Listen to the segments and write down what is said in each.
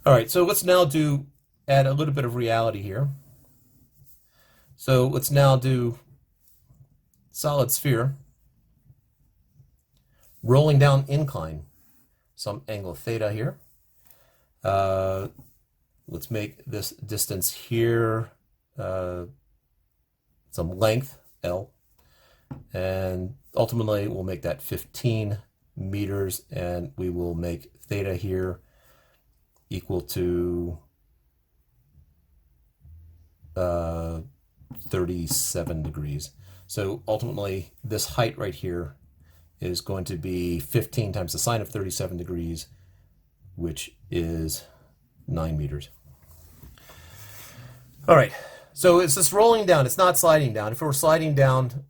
All right, so let's now add a little bit of reality here. So let's now do solid sphere, rolling down incline, some angle theta here. Let's make this distance here some length, L, and ultimately we'll make that 15 meters, and we will make theta here equal to 37 degrees. So ultimately, this height right here is going to be 15 times the sine of 37 degrees, which is 9 meters. All right, so it's just rolling down. It's not sliding down. If it were sliding down,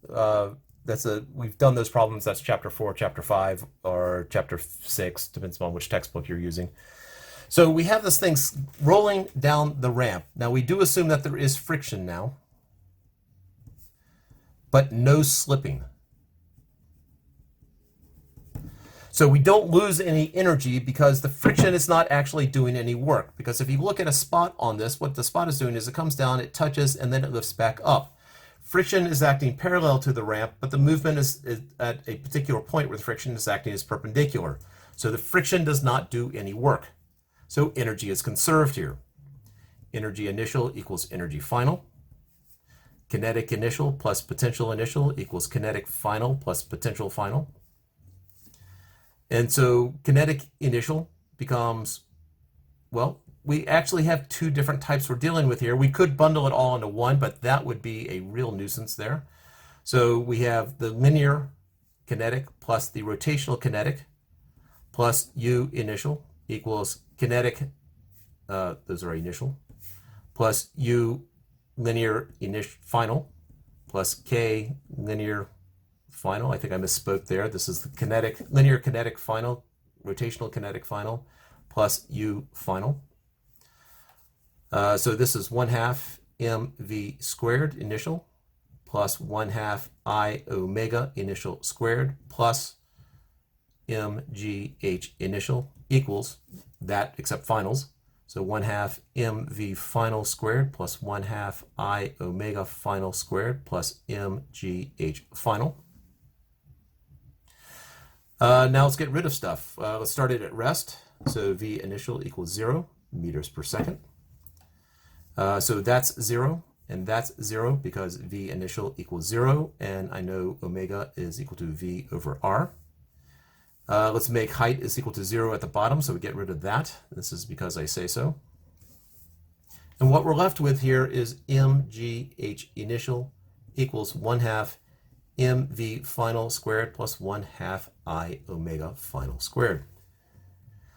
we've done those problems. That's chapter 4, chapter 5, or chapter 6, depends on which textbook you're using. So we have this thing rolling down the ramp. Now we do assume that there is friction now, but no slipping. So we don't lose any energy because the friction is not actually doing any work. Because if you look at a spot on this, what the spot is doing is it comes down, it touches, and then it lifts back up. Friction is acting parallel to the ramp, but the movement is at a particular point where the friction is acting as perpendicular. So the friction does not do any work. So energy is conserved here. Energy initial equals energy final. Kinetic initial plus potential initial equals kinetic final plus potential final. And so kinetic initial becomes, well, we actually have two different types we're dealing with here. We could bundle it all into one, but that would be a real nuisance there. So we have the linear kinetic plus the rotational kinetic plus U initial equals kinetic, those are initial, plus U linear initial final plus K linear final. I think I misspoke there. This is the linear kinetic final, rotational kinetic final, plus U final. So this is 1/2 mv squared initial plus 1/2 I omega initial squared plus mgh initial equals that except finals. So 1/2 mv final squared plus 1/2 I omega final squared plus mgh final. Now let's get rid of stuff. Let's start it at rest. So V initial equals 0 meters per second. So that's 0, and that's 0 because V initial equals 0, and I know omega is equal to V over R. Let's make height is equal to 0 at the bottom, so we get rid of that. This is because I say so. And what we're left with here is mgh initial equals 1/2 mv final squared plus 1/2 I omega final squared.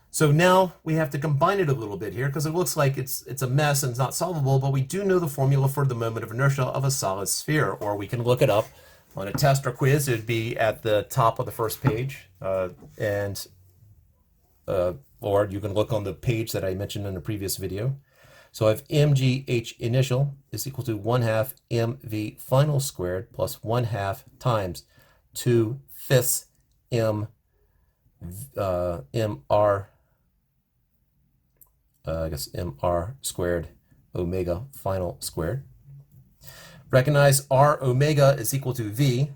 So now we have to combine it a little bit here because it looks like it's a mess and it's not solvable, but we do know the formula for the moment of inertia of a solid sphere, or we can look it up on a test or quiz. It would be at the top of the first page, or you can look on the page that I mentioned in the previous video. So I have mgh initial is equal to 1/2 mv final squared plus 1/2 times 2/5 mr mr squared omega final squared. Recognize r omega is equal to v.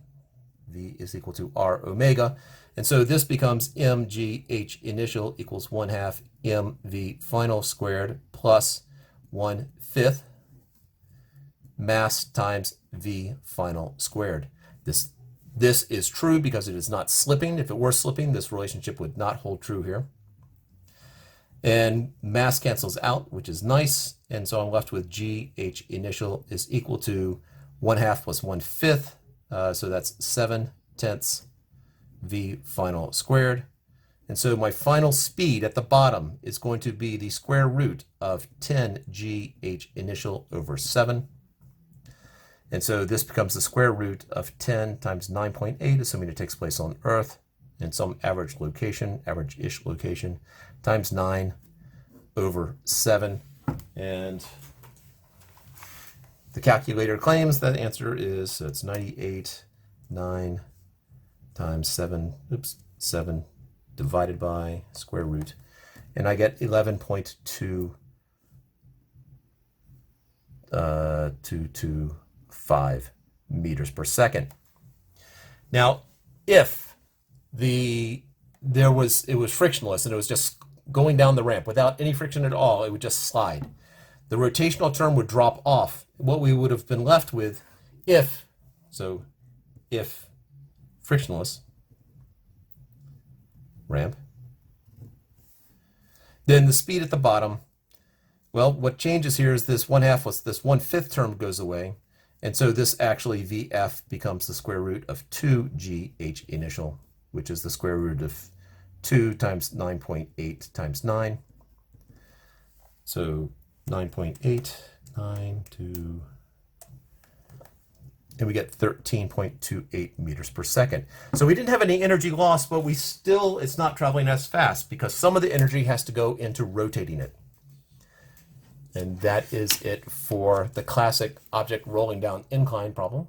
V is equal to r omega. And so this becomes mgh initial equals 1/2 mv final squared plus 1/5 mass times v final squared. This is true because it is not slipping. If it were slipping, this relationship would not hold true here. And mass cancels out, which is nice. And so I'm left with gh initial is equal to 1/2 plus 1/5. So that's 7/10 v final squared. And so my final speed at the bottom is going to be the square root of 10 gh initial over 7. And so this becomes the square root of 10 times 9.8, assuming it takes place on Earth in some average location, average-ish location, times 9 over 7. And the calculator claims that answer is, so it's 98.9 times 7 divided by square root and I get 11.225 meters per second. Now, if it was frictionless and it was just going down the ramp without any friction at all, it would just slide. The rotational term would drop off. What we would have been left with if frictionless ramp, then the speed at the bottom, well, what changes here is this 1/5 term goes away, and so this actually VF becomes the square root of 2GH initial, which is the square root of 2 times 9.8 times 9. So 9.892, and we get 13.28 meters per second. So we didn't have any energy loss, but it's not traveling as fast because some of the energy has to go into rotating it. And that is it for the classic object rolling down incline problem.